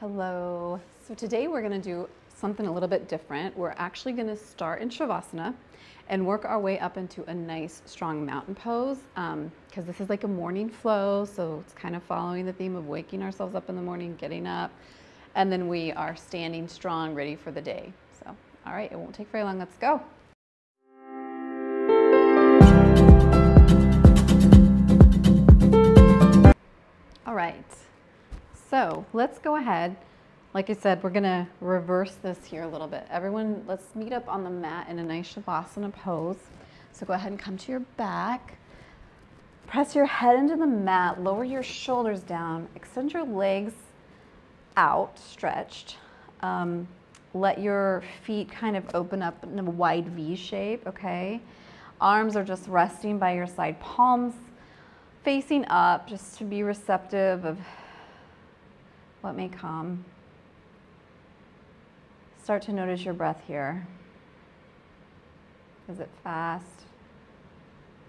Hello. So today we're going to do something a little bit different. We're actually going to start in Savasana and work our way up into a nice strong mountain pose because this is like a morning flow, so it's kind of following the theme of waking ourselves up in the morning, getting up, and then we are standing strong, ready for the day. So, all right, it won't take very long. Let's go. All right. So let's go ahead. Like I said, we're gonna reverse this here a little bit. Everyone, let's meet up on the mat in a nice Savasana pose. So go ahead and come to your back. Press your head into the mat, lower your shoulders down, extend your legs out, stretched. Let your feet kind of open up in a wide V shape, okay? Arms are just resting by your side, palms facing up, just to be receptive of what may come. Start to notice your breath here. Is it fast?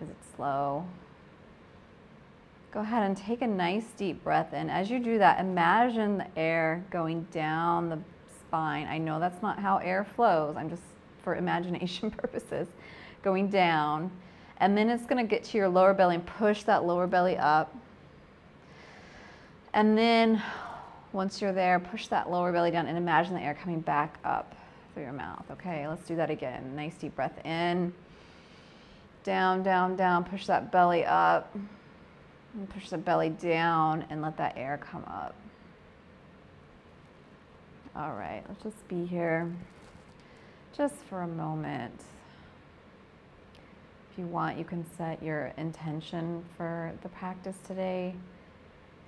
Is it slow? Go ahead and take a nice deep breath in. As you do that, imagine the air going down the spine. I know that's not how air flows. I'm just, for imagination purposes, going down. And then it's going to get to your lower belly and push that lower belly up. And then once you're there, push that lower belly down and imagine the air coming back up through your mouth. Okay, let's do that again. Nice deep breath in. Down, down, down. Push that belly up. And push the belly down and let that air come up. All right, let's just be here just for a moment. If you want, you can set your intention for the practice today.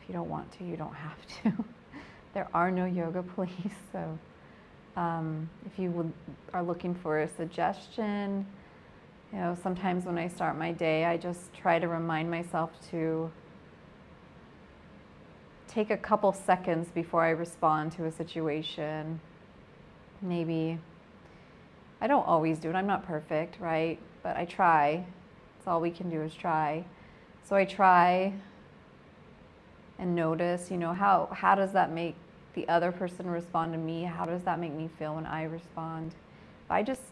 If you don't want to, you don't have to. There are no yoga police, so if you are looking for a suggestion, you know, sometimes when I start my day, I just try to remind myself to take a couple seconds before I respond to a situation. Maybe, I don't always do it, I'm not perfect, right? But I try. That's all we can do is try. So I try and notice, you know, how does that make the other person respond to me? How does that make me feel when I respond? If I just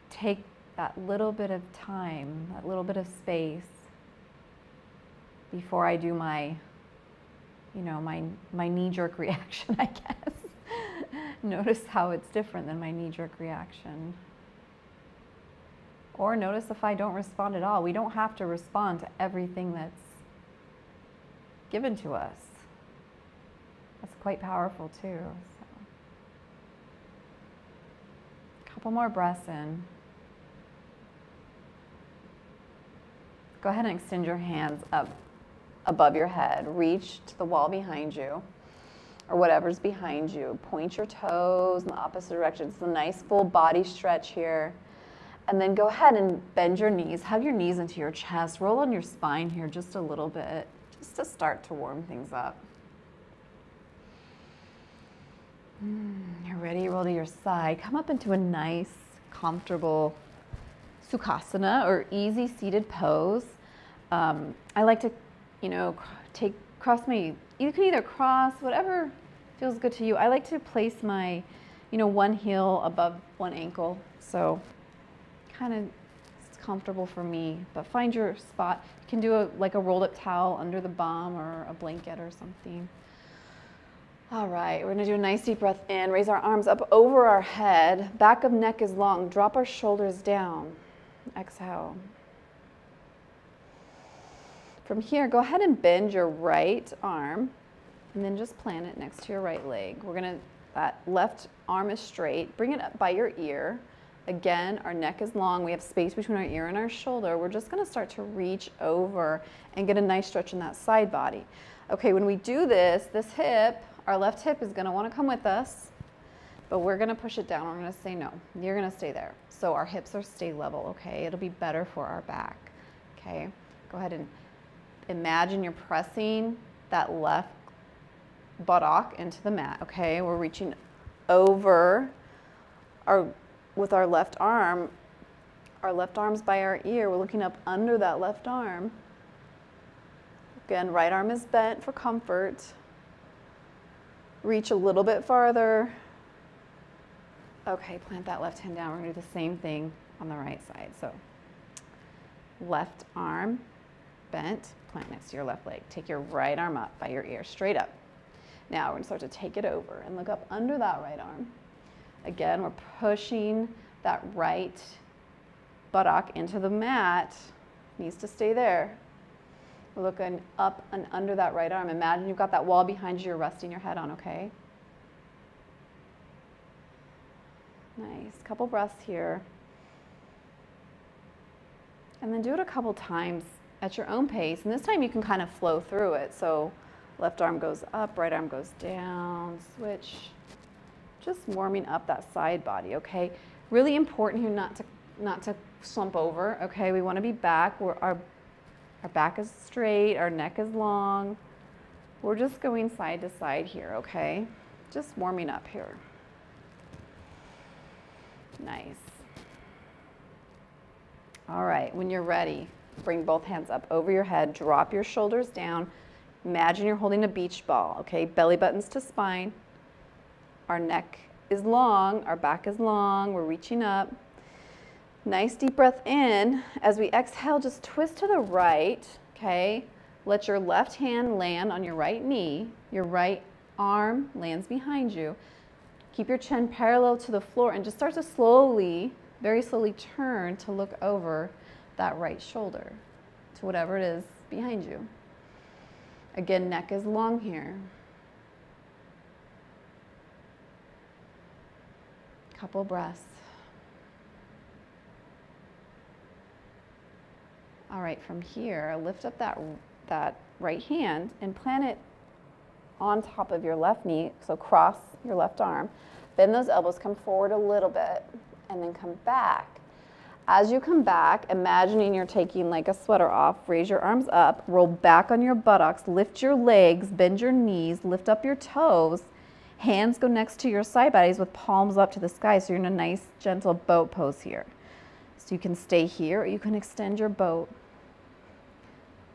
take that little bit of time, that little bit of space before I do my, you know, my knee-jerk reaction, I guess. Notice how it's different than my knee-jerk reaction. Or notice if I don't respond at all. We don't have to respond to everything that's given to us. That's quite powerful too. So. A couple more breaths in. Go ahead and extend your hands up above your head. Reach to the wall behind you or whatever's behind you. Point your toes in the opposite direction. It's a nice full body stretch here. And then go ahead and bend your knees. Have your knees into your chest. Roll on your spine here just a little bit, just to start to warm things up. You're ready, roll to your side. Come up into a nice, comfortable Sukhasana or easy seated pose. I like to, you know, cross my, you can either cross, whatever feels good to you. I like to place my, you know, one heel above one ankle. So kind of it's comfortable for me, but find your spot. You can do like a rolled up towel under the bum or a blanket or something. All right, we're gonna do a nice deep breath in, raise our arms up over our head, back of neck is long, drop our shoulders down, exhale. From here, go ahead and bend your right arm and then just plant it next to your right leg. We're gonna, that left arm is straight, bring it up by your ear. Again, our neck is long, we have space between our ear and our shoulder. We're just gonna start to reach over and get a nice stretch in that side body. Okay, when we do this, this hip, our left hip is gonna wanna come with us, but we're gonna push it down. We're gonna say no, you're gonna stay there. So our hips are stay level, okay? It'll be better for our back, okay? Go ahead and imagine you're pressing that left buttock into the mat, okay? We're reaching over with our left arm. Our left arm's by our ear. We're looking up under that left arm. Again, right arm is bent for comfort. Reach a little bit farther. Okay, plant that left hand down. We're gonna do the same thing on the right side. So left arm bent, plant next to your left leg. Take your right arm up by your ear, straight up. Now we're gonna start to take it over and look up under that right arm. Again, we're pushing that right buttock into the mat. Needs to stay there. We're looking up and under that right arm. Imagine you've got that wall behind you you're resting your head on, okay? Nice, couple breaths here. And then do it a couple times at your own pace. And this time you can kind of flow through it. So left arm goes up, right arm goes down, switch. Just warming up that side body, okay? Really important here not to slump over, okay? We wanna be back. Our back is straight, our neck is long. We're just going side to side here, okay? Just warming up here. Nice. All right, when you're ready, bring both hands up over your head, drop your shoulders down. Imagine you're holding a beach ball, okay? Belly buttons to spine. Our neck is long, our back is long, we're reaching up. Nice deep breath in. As we exhale, just twist to the right, okay? Let your left hand land on your right knee. Your right arm lands behind you. Keep your chin parallel to the floor and just start to slowly, very slowly turn to look over that right shoulder to whatever it is behind you. Again, neck is long here. Couple breaths. All right, from here, lift up that right hand and plant it on top of your left knee, so cross your left arm. Bend those elbows, come forward a little bit, and then come back. As you come back, imagining you're taking like a sweater off, raise your arms up, roll back on your buttocks, lift your legs, bend your knees, lift up your toes. Hands go next to your side bodies with palms up to the sky, so you're in a nice, gentle boat pose here. So you can stay here or you can extend your boat.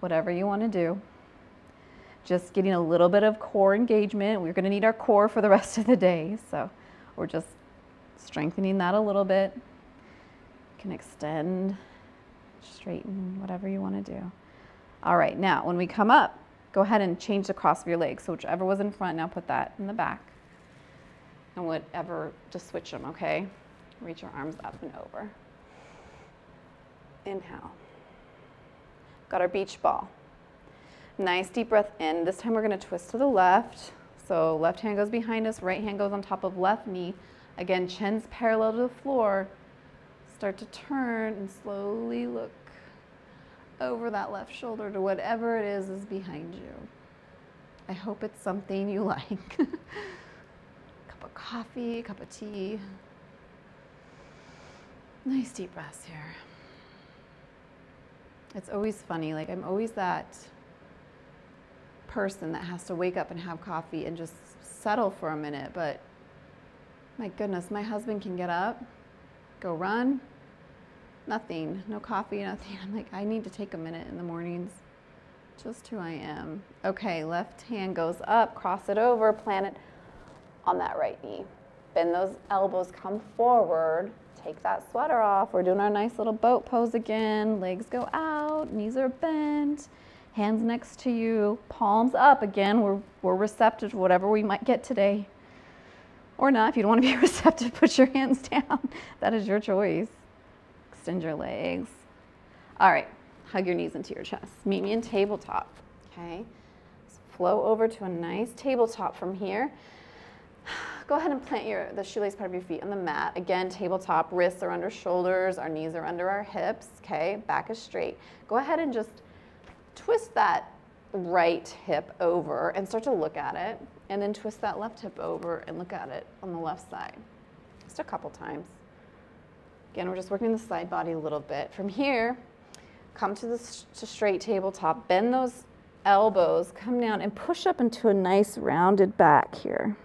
Whatever you want to do. Just getting a little bit of core engagement. We're going to need our core for the rest of the day, so we're just strengthening that a little bit. You can extend, straighten, whatever you want to do. All right, now when we come up, go ahead and change the cross of your legs. So whichever was in front, now put that in the back. And whatever, just switch them, okay? Reach your arms up and over. Inhale. Got our beach ball. Nice deep breath in. This time we're going to twist to the left. So left hand goes behind us, right hand goes on top of left knee. Again, chin's parallel to the floor. Start to turn and slowly look over that left shoulder to whatever it is behind you. I hope it's something you like. Cup of coffee, cup of tea. Nice deep breaths here. It's always funny, like I'm always that person that has to wake up and have coffee and just settle for a minute, but my goodness, my husband can get up, go run, nothing, no coffee, nothing. I'm like, I need to take a minute in the mornings, just who I am. Okay, left hand goes up, cross it over, plant it on that right knee. Bend those elbows, come forward, take that sweater off. We're doing our nice little boat pose again. Legs go out, knees are bent, hands next to you, palms up. Again, we're receptive to whatever we might get today. Or not, if you don't want to be receptive, put your hands down. That is your choice. Extend your legs. All right, hug your knees into your chest. Meet me in tabletop, okay? So flow over to a nice tabletop from here. Go ahead and plant the shoelace part of your feet on the mat. Again, tabletop, wrists are under shoulders, our knees are under our hips, okay? Back is straight. Go ahead and just twist that right hip over and start to look at it, and then twist that left hip over and look at it on the left side. Just a couple times. Again, we're just working the side body a little bit. From here, come to straight tabletop, bend those elbows, come down and push up into a nice rounded back here.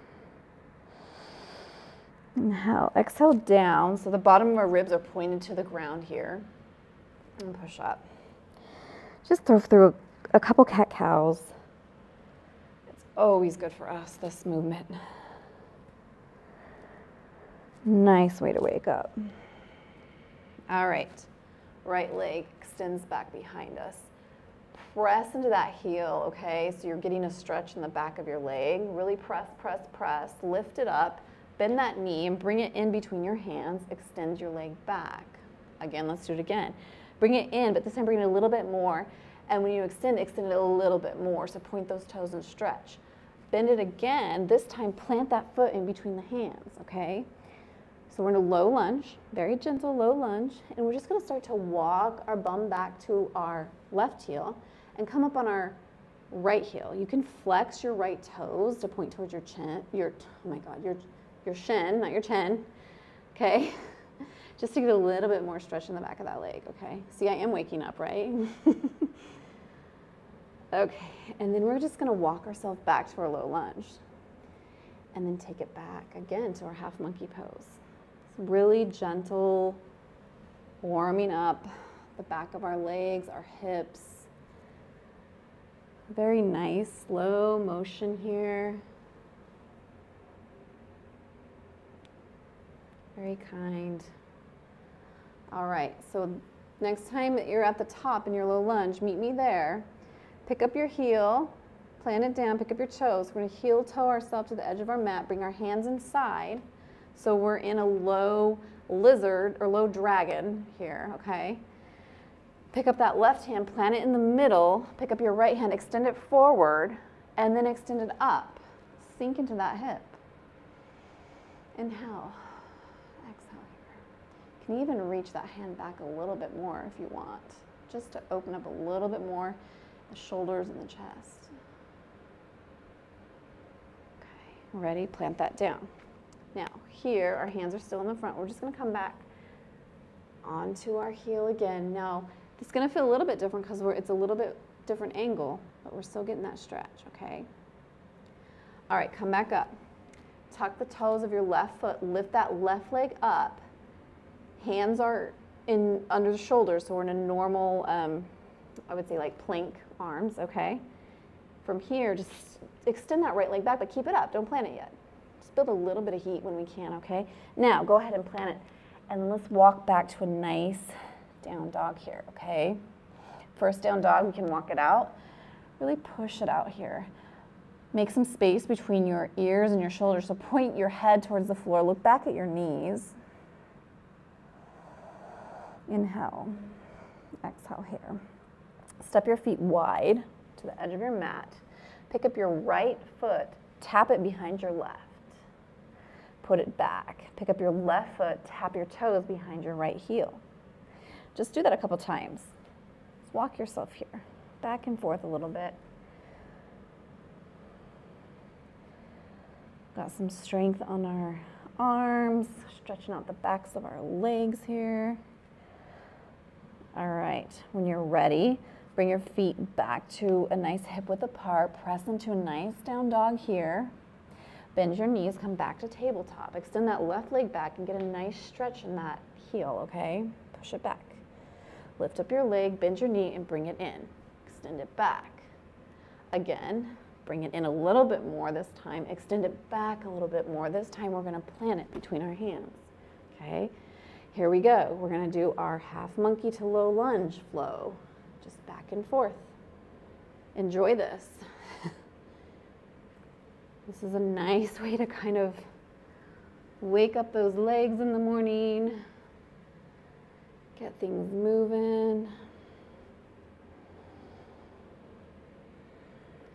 Inhale, exhale down, so the bottom of our ribs are pointed to the ground here, and push up. Just throw through a couple cat-cows. It's always good for us, this movement. Nice way to wake up. All right, right leg extends back behind us. Press into that heel, okay? So you're getting a stretch in the back of your leg. Really press, press, press. Lift it up. Bend that knee and bring it in between your hands. Extend your leg back. Again, let's do it again. Bring it in, but this time bring it a little bit more. And when you extend it a little bit more. So point those toes and stretch. Bend it again. This time plant that foot in between the hands, okay? So we're in a low lunge, very gentle low lunge. And we're just gonna start to walk our bum back to our left heel and come up on our right heel. You can flex your right toes to point towards your chin, your shin, not your chin, okay? Just to get a little bit more stretch in the back of that leg, okay? See, I am waking up, right? Okay, and then we're just gonna walk ourselves back to our low lunge and then take it back again to our half monkey pose. It's really gentle, warming up the back of our legs, our hips. Very nice, slow motion here. Very kind. All right, so next time that you're at the top in your low lunge, meet me there. Pick up your heel, plant it down, pick up your toes. We're gonna heel toe ourselves to the edge of our mat, bring our hands inside. So we're in a low lizard or low dragon here, okay? Pick up that left hand, plant it in the middle, pick up your right hand, extend it forward, and then extend it up. Sink into that hip. Inhale, exhale here. You can even reach that hand back a little bit more if you want, just to open up a little bit more the shoulders and the chest. Okay, ready? Plant that down. Now, here, our hands are still in the front. We're just gonna come back onto our heel again. Now, it's gonna feel a little bit different because it's a little bit different angle, but we're still getting that stretch, okay? All right, come back up. Tuck the toes of your left foot, lift that left leg up. Hands are in under the shoulders, so we're in a normal, I would say like plank arms, okay? From here, just extend that right leg back, but keep it up, don't plant it yet. Just build a little bit of heat when we can, okay? Now, go ahead and plant it, and let's walk back to a nice down dog here, okay? First down dog, we can walk it out. Really push it out here. Make some space between your ears and your shoulders, so point your head towards the floor, look back at your knees. Inhale, exhale here. Step your feet wide to the edge of your mat. Pick up your right foot, tap it behind your left. Put it back. Pick up your left foot, tap your toes behind your right heel. Just do that a couple times. Just walk yourself here, back and forth a little bit. Got some strength on our arms, stretching out the backs of our legs here. All right, when you're ready, bring your feet back to a nice hip width apart. Press into a nice down dog here. Bend your knees, come back to tabletop. Extend that left leg back and get a nice stretch in that heel, okay? Push it back. Lift up your leg, bend your knee, and bring it in. Extend it back. Again, bring it in a little bit more this time. Extend it back a little bit more. This time we're gonna plant it between our hands, okay? Here we go. We're gonna do our half monkey to low lunge flow. Just back and forth. Enjoy this. This is a nice way to kind of wake up those legs in the morning, get things moving.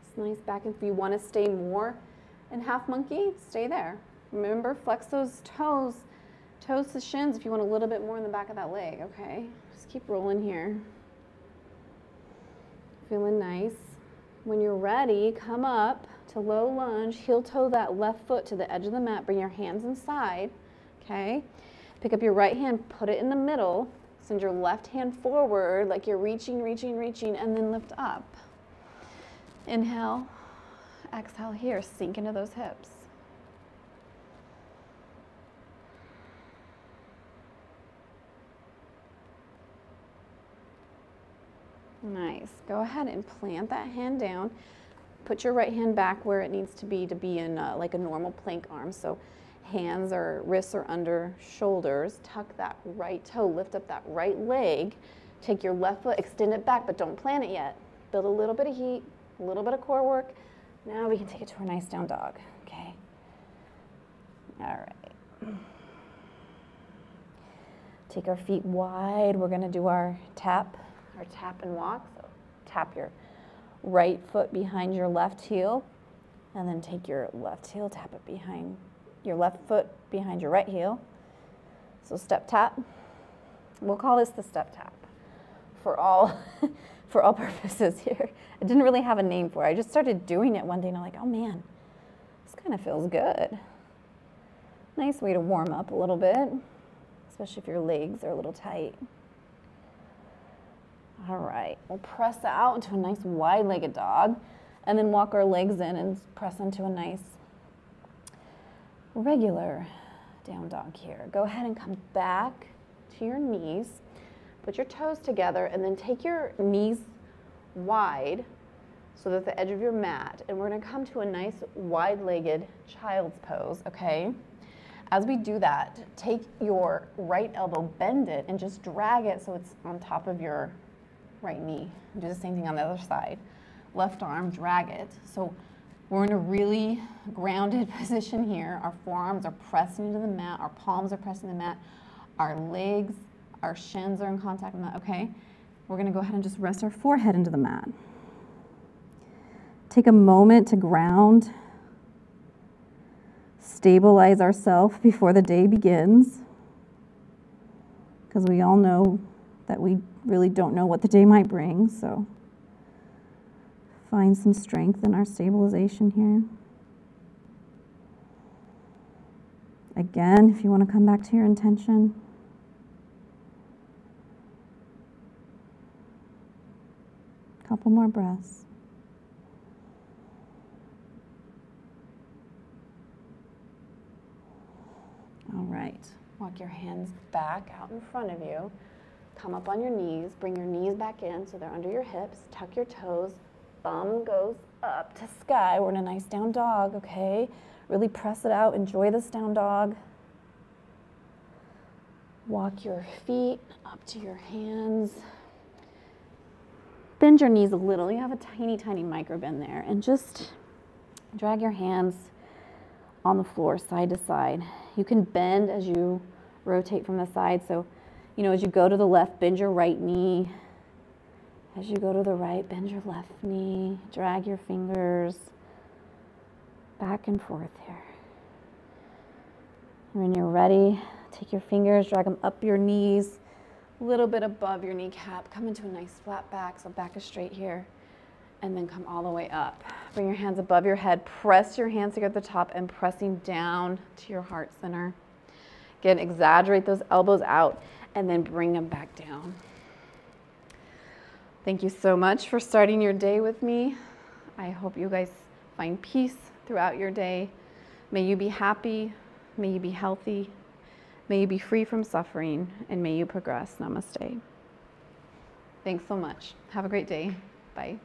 It's nice back and forth. If you want to stay more in half monkey, stay there. Remember, flex those toes to shins if you want a little bit more in the back of that leg, okay? Just keep rolling here. Feeling nice. When you're ready, come up to low lunge, heel toe that left foot to the edge of the mat, bring your hands inside, okay? Pick up your right hand, put it in the middle, send your left hand forward like you're reaching, and then lift up. Inhale, exhale here, sink into those hips. Nice. Go ahead and plant that hand down. Put your right hand back where it needs to be in like a normal plank arm. So hands or wrists are under shoulders. Tuck that right toe, lift up that right leg. Take your left foot, extend it back, but don't plant it yet. Build a little bit of heat, a little bit of core work. Now we can take it to our nice down dog, okay? All right. Take our feet wide. We're gonna do our tap and walk. So tap your right foot behind your left heel, and then take your left heel, tap it behind your left foot behind your right heel. So step tap. We'll call this the step tap for all purposes here. I didn't really have a name for it. I just started doing it one day and I'm like, oh man, this kind of feels good. Nice way to warm up a little bit, especially if your legs are a little tight. All right, we'll press out into a nice wide-legged dog and then walk our legs in and press into a nice regular down dog here. Go ahead and come back to your knees. Put your toes together and then take your knees wide so that the edge of your mat, and we're gonna come to a nice wide-legged child's pose, okay? As we do that, take your right elbow, bend it, and just drag it so it's on top of your right knee. Do the same thing on the other side. Left arm, drag it. So we're in a really grounded position here. Our forearms are pressing into the mat, our palms are pressing the mat, our legs, our shins are in contact with the mat, okay? We're gonna go ahead and just rest our forehead into the mat. Take a moment to ground, stabilize ourselves before the day begins, because we all know that we really don't know what the day might bring, so find some strength in our stabilization here. Again, if you want to come back to your intention. Couple more breaths. All right, walk your hands back out in front of you. Come up on your knees, bring your knees back in so they're under your hips, tuck your toes, thumb goes up to sky. We're in a nice down dog, okay? Really press it out, enjoy this down dog. Walk your feet up to your hands. Bend your knees a little. You have a tiny, tiny micro bend there, and just drag your hands on the floor side to side. You can bend as you rotate from the side, so you know, as you go to the left, bend your right knee. As you go to the right, bend your left knee. Drag your fingers back and forth here. When you're ready, take your fingers, drag them up your knees, a little bit above your kneecap. Come into a nice flat back, so back is straight here. And then come all the way up. Bring your hands above your head. Press your hands together at the top and pressing down to your heart center. Again, exaggerate those elbows out and then bring them back down. Thank you so much for starting your day with me. I hope you guys find peace throughout your day. May you be happy, may you be healthy, may you be free from suffering, and may you progress. Namaste. Thanks so much. Have a great day. Bye.